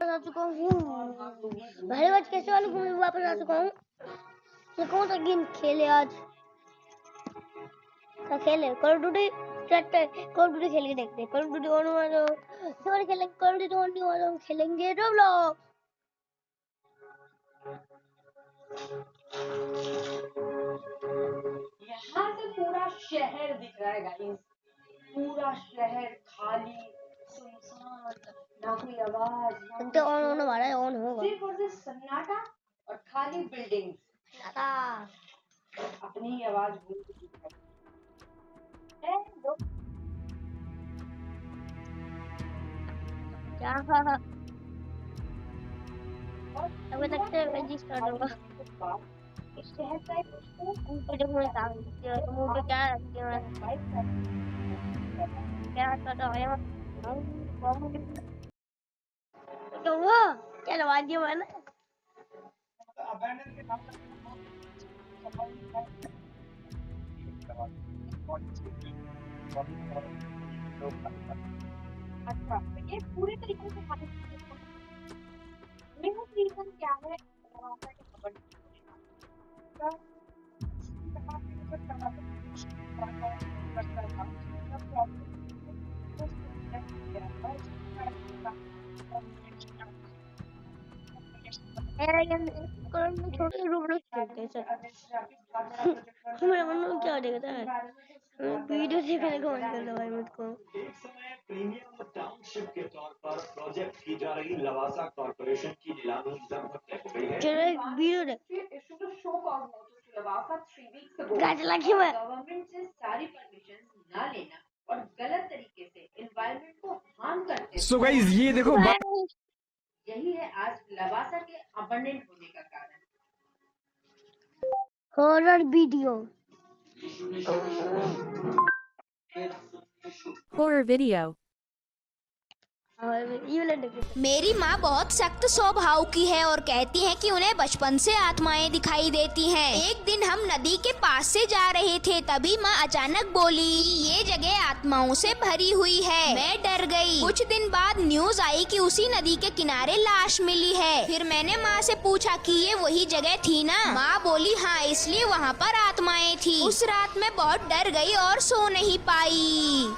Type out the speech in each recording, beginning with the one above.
आ चुका हूँ। पहली बार कैसे वाले घूमे वापस आ चुका हूँ। ये कौन सा गेम खेले आज? क्या खेले? कॉल ऑफ ड्यूटी खेल के देखते हैं। कॉल ऑफ ड्यूटी ऑन वाला खेलेंगे। कॉल ऑफ ड्यूटी ऑन वाला खेलेंगे रोब्लॉक्स। यहाँ से पूरा शहर दिख रहा है गाइस। पूरा शहर खाली सुनसान, ना कोई आवाज, ना तो ऑन होने वाला है। ऑन होगा। सिर्फ और सिर्फ सन्नाटा और खाली बिल्डिंग। अपनी ही आवाज भूल चुकी है। क्या अभी तक से रजिस्टर होगा। शहर का मुझे मुंह पे क्या रखती हूँ? क्या कर रहा है? तो वो क्या लगा दिया मैंने? अच्छा, तो ये पूरे तरीके से मेरा रीजन क्या है? छोटे रूबलू खेलते हैं मेरा मन क्या देखता है? वीडियो देखने को मन करता है मुझको। एक समय प्रीमियम टाउनशिप के तौर पर प्रोजेक्ट की जा रही लवासा कॉर्पोरेशन की नीलामी लगभग तय हो गई है। चलो एक वीडियो देख। गवर्नमेंट से सारी परमिशन ना लेना और गलत तरीके से एनवायरनमेंट को हार्म करते। सो गाइस ये देखो यही है आज लवासा के अबंडेंट होने का कारण। Horror video. Horror video. मेरी माँ बहुत सख्त स्वभाव की है और कहती है कि उन्हें बचपन से आत्माएं दिखाई देती हैं। एक दिन हम नदी के पास से जा रहे थे, तभी माँ अचानक बोली ये जगह आत्माओं से भरी हुई है। मैं डर गई। कुछ दिन बाद न्यूज आई कि उसी नदी के किनारे लाश मिली है। फिर मैंने माँ से पूछा कि ये वही जगह थी ना? माँ बोली हाँ, इसलिए वहाँ पर आत्माएं थी। उस रात मैं बहुत डर गई और सो नहीं पाई।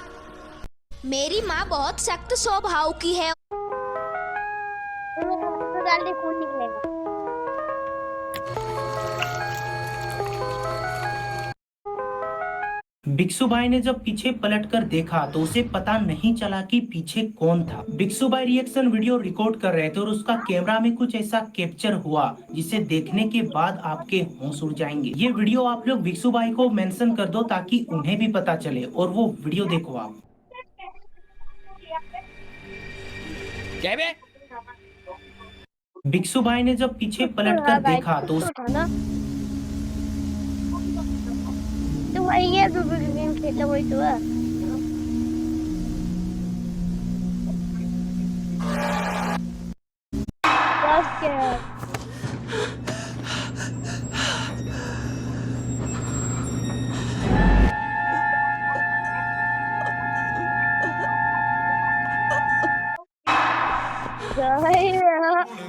मेरी माँ बहुत सख्त स्वभाव की है। खून निकलेगा। भिक्षु भाई ने जब पीछे पलटकर देखा तो उसे पता नहीं चला कि पीछे कौन था। भिक्षु भाई रिएक्शन वीडियो रिकॉर्ड कर रहे थे और उसका कैमरा में कुछ ऐसा कैप्चर हुआ जिसे देखने के बाद आपके होश उड़ जाएंगे। ये वीडियो आप लोग भिक्षु भाई को मेंशन कर दो ताकि उन्हें भी पता चले और वो वीडियो देखो आप। भिक्षु भाई ने जब पीछे पलटकर देखा तो वही है जो गेम खेलता वही तो है।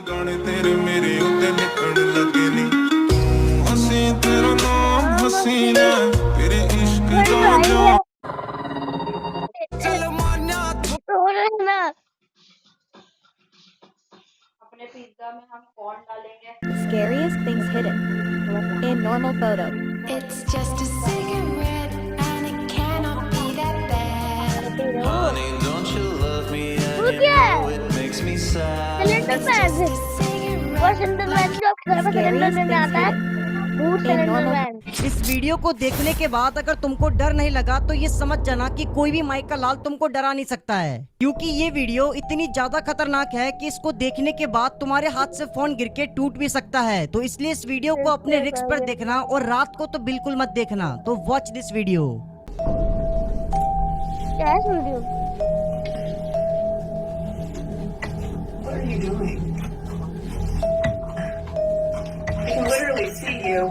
गाने तेरे मेरे उत्ते लिखण लगे नी हसी तेरा नाम हसीना तेरे इश्क दा चल मान्या ना। अपने पिज्जा में हम कॉर्न डालेंगे। Scariest things hidden in normal photo. It's just a cigarette and it cannot be that bad. Honey, don't you love me anymore? It makes me sad. इस वीडियो को देखने के बाद अगर तुमको डर नहीं लगा तो ये समझ जाना कि कोई भी माइक का लाल तुमको डरा नहीं सकता है, क्योंकि ये वीडियो इतनी ज्यादा खतरनाक है कि इसको देखने के बाद तुम्हारे हाथ से फोन गिर के टूट भी सकता है। तो इसलिए इस वीडियो को अपने रिस्क पर देखना और रात को तो बिल्कुल मत देखना। तो watch this video. What are you doing? I can literally see you.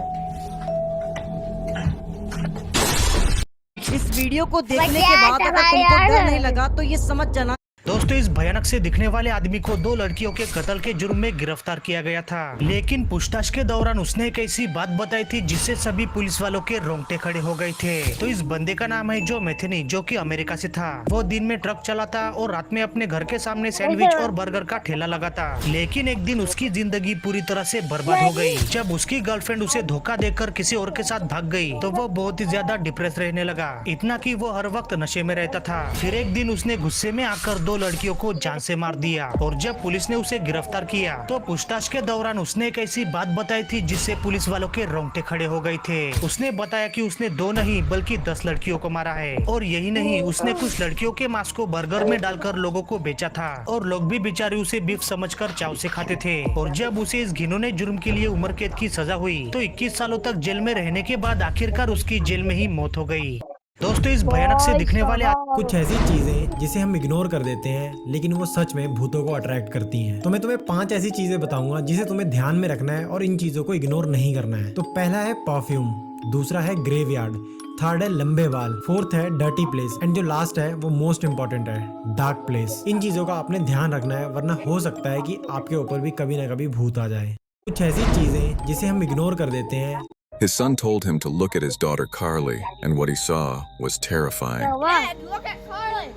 इस वीडियो को देखने के बाद अगर तुमको डर नहीं लगा तो ये समझ जाना। तो दोस्तों इस भयानक से दिखने वाले आदमी को 2 लड़कियों के कत्ल के जुर्म में गिरफ्तार किया गया था, लेकिन पूछताछ के दौरान उसने एक ऐसी बात बताई थी जिससे सभी पुलिस वालों के रोंगटे खड़े हो गए थे। तो इस बंदे का नाम है जो मैथनी, जो कि अमेरिका से था। वो दिन में ट्रक चलाता और रात में अपने घर के सामने सैंडविच और बर्गर का ठेला लगाता। लेकिन एक दिन उसकी जिंदगी पूरी तरह से बर्बाद हो गई। जब उसकी गर्लफ्रेंड उसे धोखा देकर किसी और के साथ भाग गई तो वो बहुत ही ज्यादा डिप्रेस रहने लगा, इतना कि वो हर वक्त नशे में रहता था। फिर एक दिन उसने गुस्से में आकर 2 लड़कियों को जान से मार दिया और जब पुलिस ने उसे गिरफ्तार किया तो पूछताछ के दौरान उसने एक ऐसी बात बताई थी जिससे पुलिस वालों के रोंगटे खड़े हो गए थे। उसने बताया कि उसने 2 नहीं बल्कि 10 लड़कियों को मारा है, और यही नहीं, उसने कुछ लड़कियों के मांस को बर्गर में डालकर लोगों को बेचा था और लोग भी बेचारे उसे बीफ समझकर चाव से खाते थे। और जब उसे इस घिनौने जुर्म के लिए उम्र कैद की सजा हुई तो 21 सालों तक जेल में रहने के बाद आखिरकार उसकी जेल में ही मौत हो गई। दोस्तों इस भयानक से दिखने वाले कुछ ऐसी चीजें जिसे हम इग्नोर कर देते हैं लेकिन वो सच में भूतों को अट्रैक्ट करती हैं। तो मैं तुम्हें 5 ऐसी चीजें बताऊंगा जिसे तुम्हें ध्यान में रखना है और इन चीजों को इग्नोर नहीं करना है। तो पहला है परफ्यूम, दूसरा है ग्रेवयार्ड, थर्ड है लंबे बाल, फोर्थ है डर्टी प्लेस एंड जो लास्ट है वो मोस्ट इम्पोर्टेंट है डार्क प्लेस। इन चीजों का आपने ध्यान रखना है वरना हो सकता है कि आपके ऊपर भी कभी ना कभी भूत आ जाए। कुछ ऐसी चीजें जिसे हम इग्नोर कर देते हैं। His son told him to look at his daughter Carly, and what he saw was terrifying. Dad, look at Carly.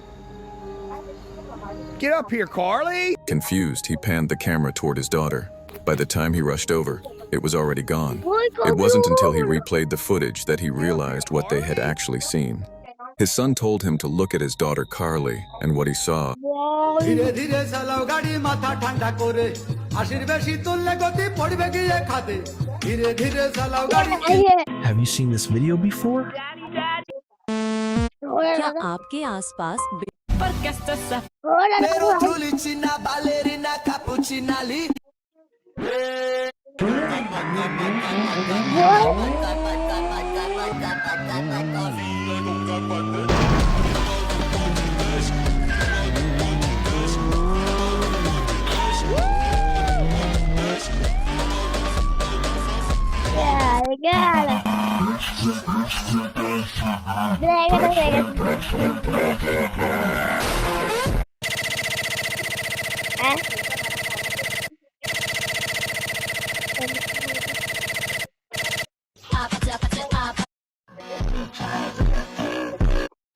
Get up here, Carly! Confused, he panned the camera toward his daughter. By the time he rushed over, it was already gone. It wasn't until he replayed the footage that he realized what they had actually seen. His son told him to look at his daughter Carly, and what he saw. Have you seen this video before? क्या आपके आसपास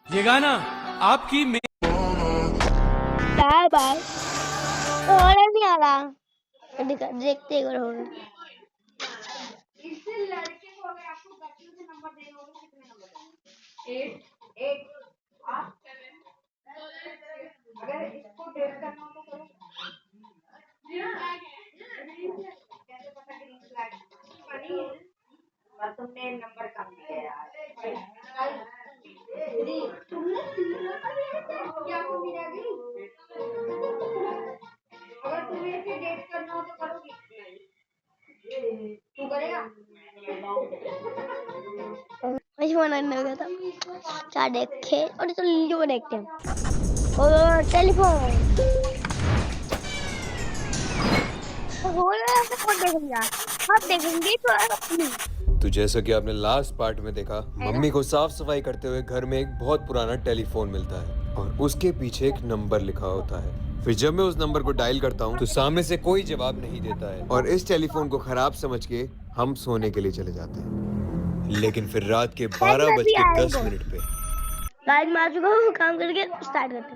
ये गाना आपकी bye और नहीं आ रहा, देखते ही करो। इससे लड़के को अगर आपको बच्चों से नंबर देना हो तो कितने नंबर देंगे? 8 8 अगर इसको डेट करना हो तो करो। कैसे पता कि ग्रीन फ्लैग पानी है? पर तुमने नंबर कम दिया यार। तुमने क्या को मिला गई? अगर तुम्हें इसे डेट करना हो तो करोगी? तू करेगा? मुझे था क्या देखे और तो लीडो देखते हैं और टेलीफोन आप देखेंगे तो जैसा कि आपने लास्ट पार्ट में देखा, मम्मी को साफ सफाई करते हुए घर में एक बहुत पुराना टेलीफोन मिलता है और उसके पीछे एक नंबर लिखा होता है। फिर जब मैं उस नंबर को डायल करता हूँ तो सामने से कोई जवाब नहीं देता है और इस टेलीफोन को खराब समझ के हम सोने के लिए चले जाते हैं। लेकिन फिर रात के 12:10 पे काम करके स्टार्ट करते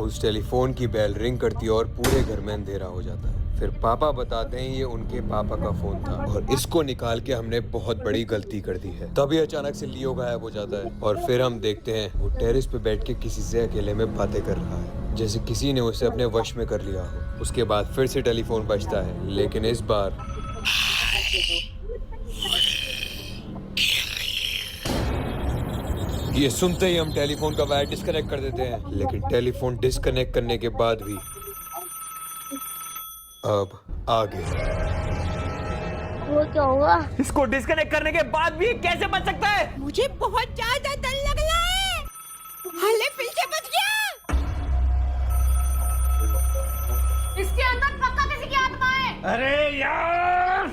उस टेलीफोन की बेल रिंग करती है और पूरे घर में अंधेरा हो जाता है। फिर पापा बताते हैं ये उनके पापा का फोन था और इसको निकाल के हमने बहुत बड़ी गलती कर दी है। तभी अचानक से लियो गायब हो जाता है और फिर हम देखते हैं वो टेरेस पे बैठ के किसी से अकेले में बातें कर रहा है, जैसे किसी ने उसे अपने वश में कर लिया हो। उसके बाद फिर से टेलीफोन बजता है, लेकिन इस बार ये सुनते ही हम टेलीफोन का वायर डिस्कनेक्ट कर देते हैं। लेकिन टेलीफोन डिस्कनेक्ट करने के बाद भी अब आगे वो क्या हुआ? इसको डिस्कनेक्ट करने के बाद भी कैसे बच सकता है? मुझे बहुत ज्यादा डर लग रहा है। हले फिर से बच गया। इसके अंदर पक्का किसी की आत्मा है। अरे यार,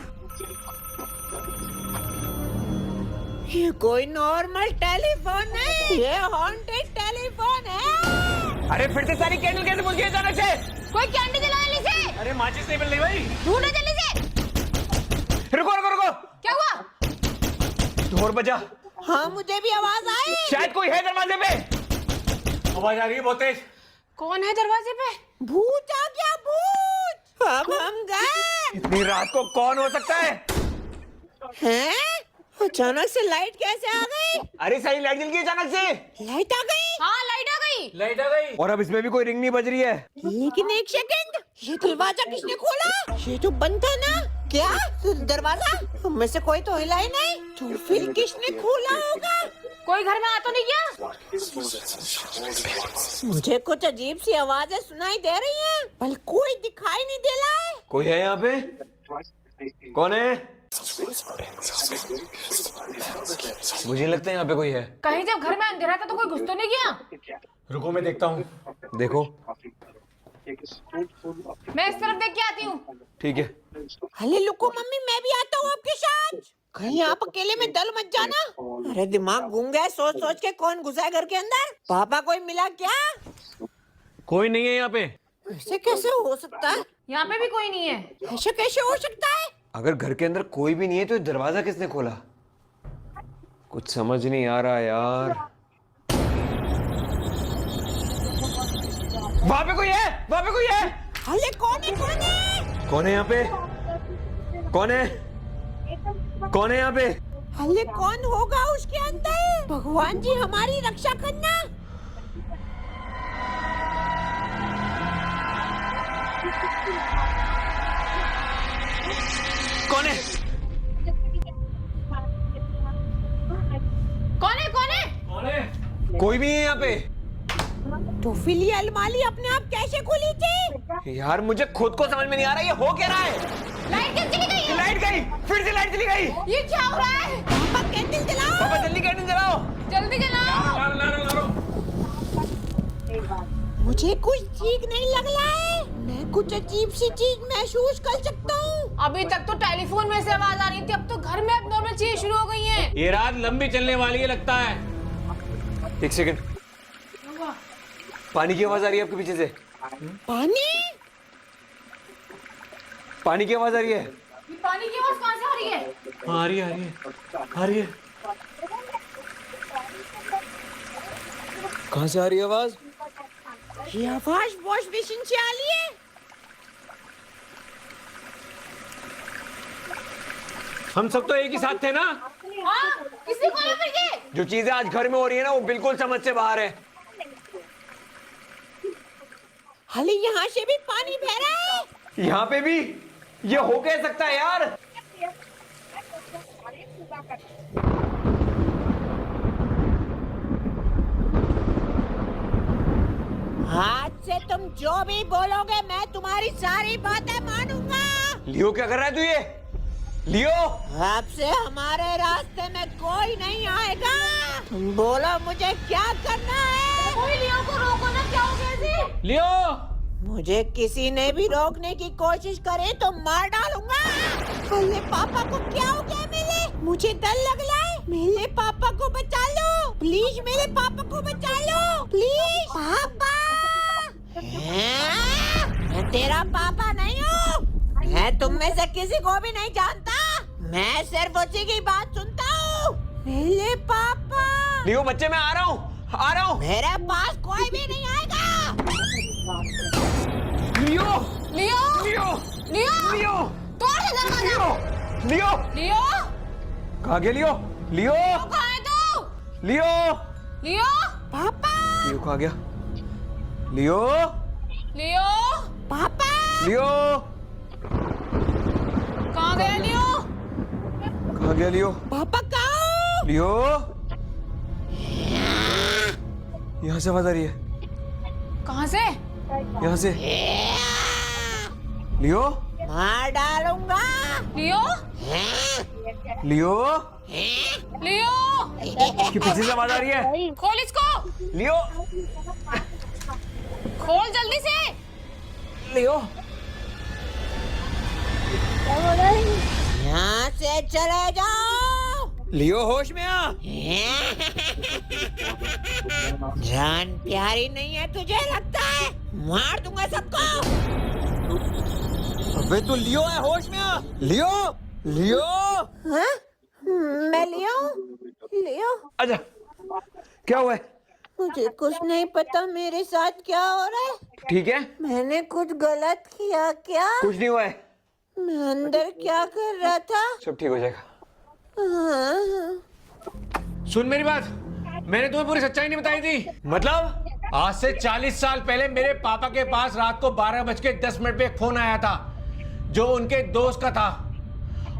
ये कोई नॉर्मल टेलीफोन नहीं, ये हॉन्टेड टेलीफोन कौन है? अरे फिर से सारी कैंडल कैसे बुझ गई अचानक से? कोई कैंडी जला जल्दी से। अरे माचिस नहीं मिल रही भाई। ढूंढो जल्दी से। रुको रुको रुको। क्या हुआ? ढोर बजा। हाँ मुझे भी आवाज आई। शायद कोई है दरवाजे पे। आवाज आ रही है बहुत तेज। कौन है दरवाजे पे? भूत आ गया, भूत। अब हम गए। इतनी रात को कौन हो सकता है? हैं? अचानक से लाइट कैसे आ गई? अरे सही लाइट जल गई अचानक से। लाइट आ गई? हाँ लाइट आ गई। लाइट आ गई। और अब इसमें भी कोई रिंग नहीं बज रही है। लेकिन एक सेकंड, ये दरवाजा किसने खोला? ये तो बंद था ना? क्या दरवाजा? हम में से कोई तो हिला ही नहीं। तो फिर किसने खोला होगा? कोई घर में आ तो नहीं गया? मुझे कुछ अजीब सी आवाजें सुनाई दे रही हैं, पर कोई दिखाई नहीं दे रहा है। कोई है यहाँ पे? कौन है? मुझे लगता है यहाँ पे कोई है। कहीं जब घर में अंधेरा था तो कोई घुस तो नहीं गया? रुको मैं देखता हूँ। देखो। मैं इस तरफ देख के आती हूँ। ठीक है। अरे लुको मम्मी, मैं भी आता हूँ आपके साथ। कहीं आप अकेले में डल मत जाना। अरे दिमाग घूम गया सोच सोच के। कौन घुसा है घर के अंदर? पापा कोई मिला क्या? कोई नहीं है यहाँ पे। ऐसे कैसे हो सकता है? यहाँ पे भी कोई नहीं है। ऐसे कैसे हो सकता है? अगर घर के अंदर कोई भी नहीं है तो दरवाजा किसने खोला? कुछ समझ नहीं आ रहा यार। वहाँ पे कोई है, वहाँ पे कोई है। अरे कौन है, कौन है? कौन है यहाँ पे? कौन है? कौन है यहाँ पे? अरे कौन होगा उसके अंदर? भगवान जी हमारी रक्षा करना। कौन है? कौन है, कौन है? कौन है? कोई भी नहीं है यहाँ पे। तो फिर ये अलमारी अपने आप कैसे खुली थी? यार मुझे खुद को समझ में नहीं आ रहा ये हो क्या रहा है। लाइट कैसे चली गई? लाइट गई, फिर से लाइट चली गई। ये क्या हो रहा है? पापा कैंडल जलाओ। पापा जल्दी कैंडल जलाओ। जल्दी जलाओ। मुझे कुछ ठीक नहीं लग रहा है। मैं कुछ अजीब सी चीज महसूस कर सकता हूँ। अभी तक तो टेलीफोन में से आवाज आ रही थी, अब तो घर में अब नॉर्मल चीजें शुरू हो गई हैं। ये रात लंबी चलने वाली है लगता है। एक सेकंड, पानी की आवाज आ रही है आपके पीछे से। पानी? पानी की आवाज आ रही है। ये पानी की आवाज कहाँ से आ रही है? हाँ आ रही है, आ रही है, आ रही है। कहाँ से आ रही है आवाज? ये आवाज वॉश बेसिन से आ रही है। हम सब तो एक ही साथ थे ना? हाँ, किसी को ना फिर ये। जो चीजें आज घर में हो रही है ना वो बिल्कुल समझ से बाहर है। अरे यहाँ से भी पानी बह रहा है। यहाँ पे भी? ये हो क्या सकता है यार? आज से तुम जो भी बोलोगे मैं तुम्हारी सारी बातें मानूंगा। लियो क्या कर रहा है तू ये? लियो, अब से हमारे रास्ते में कोई नहीं आएगा। बोलो मुझे क्या करना है? कोई लियो को रोको ना, क्या हो गया जी? लियो, मुझे किसी ने भी रोकने की कोशिश करे तो मार डालूंगा। अरे पापा को क्या हो गया मेरे? मुझे डर लग रहा है। मेरे पापा को बचा लो प्लीज, मेरे पापा को बचा लो प्लीज। पापा, मैं तेरा पापा नहीं हूँ। मैं तुम में से किसी को भी नहीं जानता। मैं सिर्फ उसी की बात सुनता हूँ। मेरे पापा। लियो बच्चे मैं आ रहा हूँ, आ रहा हूँ। मेरे पास कोई भी नहीं आएगा। लियो, लियो, लियो, लियो, लियो, तोड़ दे दरवाजा। लियो, लियो, लियो, कहाँ गया लियो? लियो, कहाँ है तू? लियो, लियो, पापा। लियो कहाँ गया? लियो, लियो, पापा। लियो, कहाँ गया लियो? कहाँ गया लियो? पापा कहाँ? लियो, यहाँ से आवाज आ रही है। कहाँ से? यहाँ से। लियो, मार डालूंगा। लियो, लियो, लियो, इसके पीछे से आवाज आ रही है। खोल इसको। लियो, खोल जल्दी से। लियो, यहाँ से चले जाओ। लियो होश में आ। जान प्यारी नहीं है तुझे लगता है? मार दूंगा सबको। अबे तू लियो है, होश में आ। लियो, लियो। हाँ? मैं लियो? लियो? आजा। क्या हुआ है? मुझे कुछ नहीं पता मेरे साथ क्या हो रहा है। ठीक है? मैंने कुछ गलत किया क्या? कुछ नहीं हुआ है। मैं अंदर क्या कर रहा था? सब ठीक हो जाएगा। हाँ। सुन मेरी बात, मैंने तुम्हें पूरी सच्चाई नहीं बताई थी। मतलब आज से 40 साल पहले मेरे पापा के पास रात को 12:10 पे एक फोन आया था जो उनके दोस्त का था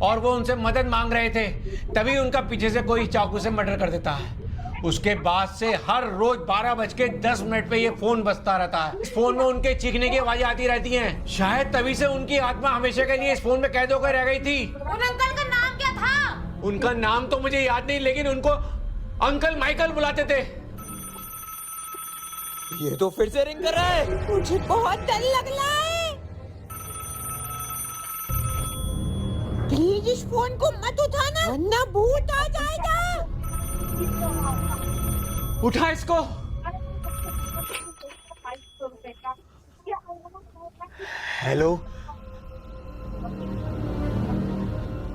और वो उनसे मदद मांग रहे थे। तभी उनका पीछे से कोई चाकू से मर्डर कर देता है। उसके बाद से हर रोज 12:10 पे ये फोन बजता रहता है। इस फोन में उनके चीखने की आवाजें आती रहती हैं। शायद तभी से उनकी आत्मा हमेशा के लिए इस फोन में कैद होकर रह गई थी। उन अंकल का नाम क्या था? उनका नाम तो मुझे याद नहीं, लेकिन उनको अंकल माइकल बुलाते थे। ये तो फिर से रिंग कर रहा है। मुझे बहुत डर लग रहा है। प्लीज इस फोन को मत उठाना वरना भूत आ जाएगा। उठा इसको। हेलो,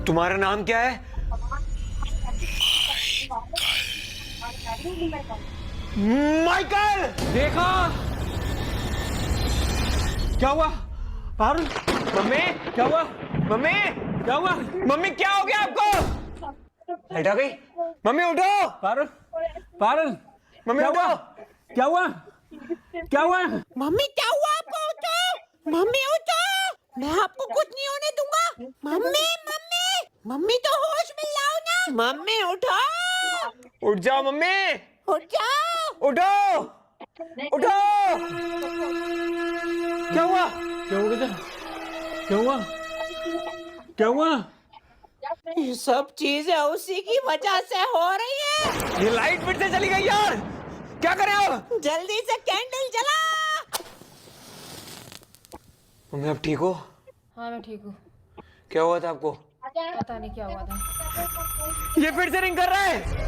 तुम्हारा नाम क्या है? माइकल। देखा क्या हुआ? पारुल, मम्मी क्या हुआ? मम्मी क्या हुआ? मम्मी क्या हो गया आपको? लाइट आ गई। मम्मी उठो। पारुल, पारुल, मम्मी उठो। क्या हुआ? क्या हुआ? मम्मी क्या हुआ आपको? उठो मम्मी, उठो। मैं आपको कुछ नहीं होने दूंगा। मम्मी, मम्मी, मम्मी तो होश में लाओ ना। मम्मी उठो। उठ जाओ मम्मी। उठ जाओ। उठो, उठो। क्या हुआ? क्या हो गया? क्या हुआ? क्या हुआ? ये सब चीजें उसी की वजह से हो रही है। ये लाइट फिर से चली गई यार। क्या करें अब? जल्दी से कैंडल जला। मम्मी अब ठीक हो? हाँ मैं ठीक हूँ। क्या हुआ था आपको? पता नहीं क्या हुआ था। ये फिर से रिंग कर रहा है।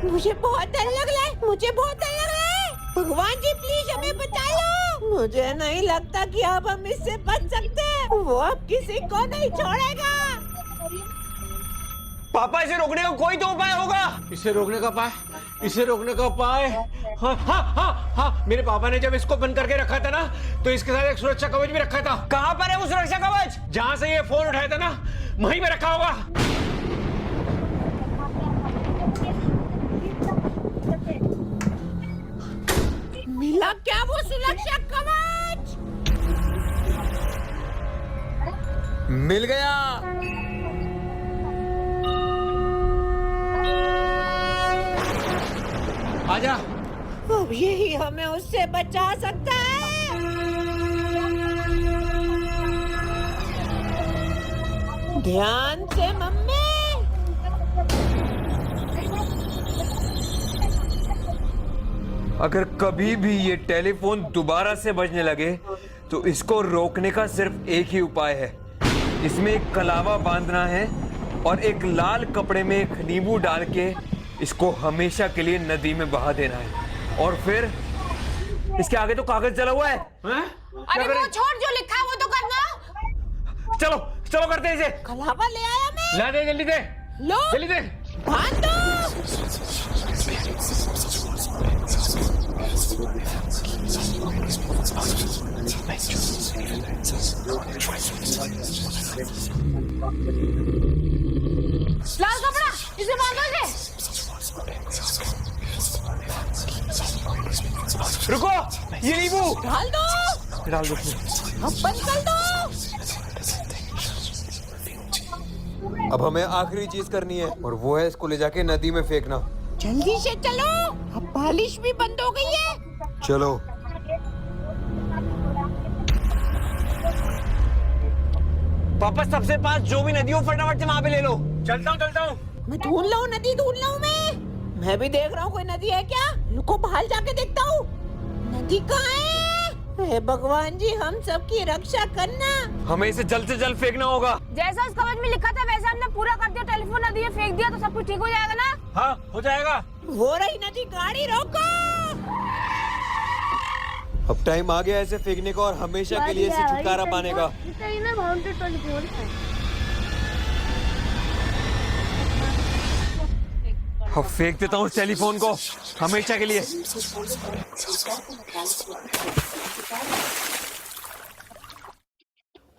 मुझे बहुत डर लग रहा है। मुझे बहुत डर लग रहा है। भगवान जी प्लीज हमें बचा लो। मुझे नहीं लगता कि अब हम इससे बच सकते हैं। वो अब किसी को नहीं छोड़ेगा। पापा इसे रोकने का कोई तो उपाय होगा। इसे रोकने का उपाय? इसे रोकने का उपाय? हाँ हाँ हाँ हाँ, मेरे पापा ने जब इसको बंद करके रखा था ना तो इसके साथ एक सुरक्षा कवच भी रखा था। कहाँ पर है वो सुरक्षा कवच? जहाँ से ये फोन उठाया था ना वहीं पे रखा होगा। मिला क्या वो सुरक्षा कवच? मिल गया। आजा। अब यही हमें उससे बचा सकता है। ध्यान से मम्मी। अगर कभी भी ये टेलीफोन दोबारा से बजने लगे तो इसको रोकने का सिर्फ एक ही उपाय है। इसमें एक कलावा बांधना है और एक लाल कपड़े में एक नींबू डाल के इसको हमेशा के लिए नदी में बहा देना है। और फिर इसके आगे तो कागज जला हुआ है। अरे वो छोड़, जो लिखा है वो तो करना। चलो चलो करते हैं इसे। कलावा ले आया मैं। ला दे, जल्दी दे। लो जल्दी दे। बांध दो। लाल कपड़ा, इसे बांधो इसे। रुको, ये नींबू डाल दो। डाल दो। अब बंद कर दो। अब हमें आखिरी चीज करनी है और वो है इसको ले जाके नदी में फेंकना। जल्दी से चलो, अब बारिश भी बंद हो गई है। चलो। पापा सबसे पास जो भी नदी हो फटाफट से वहाँ पे ले लो। चलता हूँ। मैं ढूंढ लाऊं, नदी ढूंढ लाऊं। मैं भी देख रहा हूँ कोई नदी है क्या। रुको बाहर जाके देखता हूँ। नदी कहाँ है? हे भगवान जी, हम सबकी रक्षा करना। हमें इसे जल्द से जल्द फेंकना होगा। जैसा उस कागज में लिखा था वैसे हमने पूरा कर दिया। टेलीफोन नदी में फेंक दिया तो सब कुछ ठीक हो जाएगा ना? हाँ, हो जाएगा। हो रही नदी, गाड़ी रोको। अब टाइम आ गया ऐसे फेंकने का और हमेशा के लिए से छुटकारा पाने का। अब फेंक देता हूँ उस टेलीफोन को हमेशा के लिए।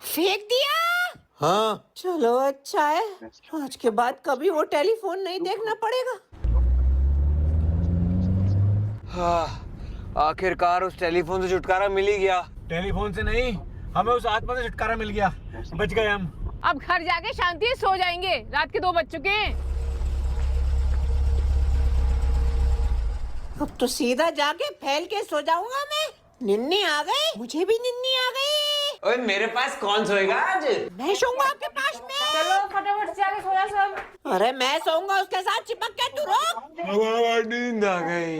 फेंक दिया? हाँ। चलो अच्छा है, आज के बाद कभी वो टेलीफोन नहीं देखना पड़ेगा। हाँ, आखिरकार उस टेलीफोन से छुटकारा मिल ही गया। टेलीफोन से नहीं, हमें उस आत्मा से छुटकारा मिल गया। बच गए हम। अब घर जाके शांति से सो जाएंगे, रात के 2 बज चुके हैं। अब तो सीधा जाके फैल के सो जाऊंगा मैं। निन्नी आ गई, मुझे भी निन्नी आ गई। ओए, मेरे पास कौन सोएगा आज? मैं सोऊंगा आपके पास में। चलो फटाफट से जाके सो जा सब। अरे मैं सोऊंगा उसके साथ, चिपक के तू रोक। नींद आ गई।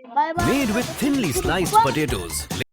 Bye bye. Made with thinly sliced potatoes.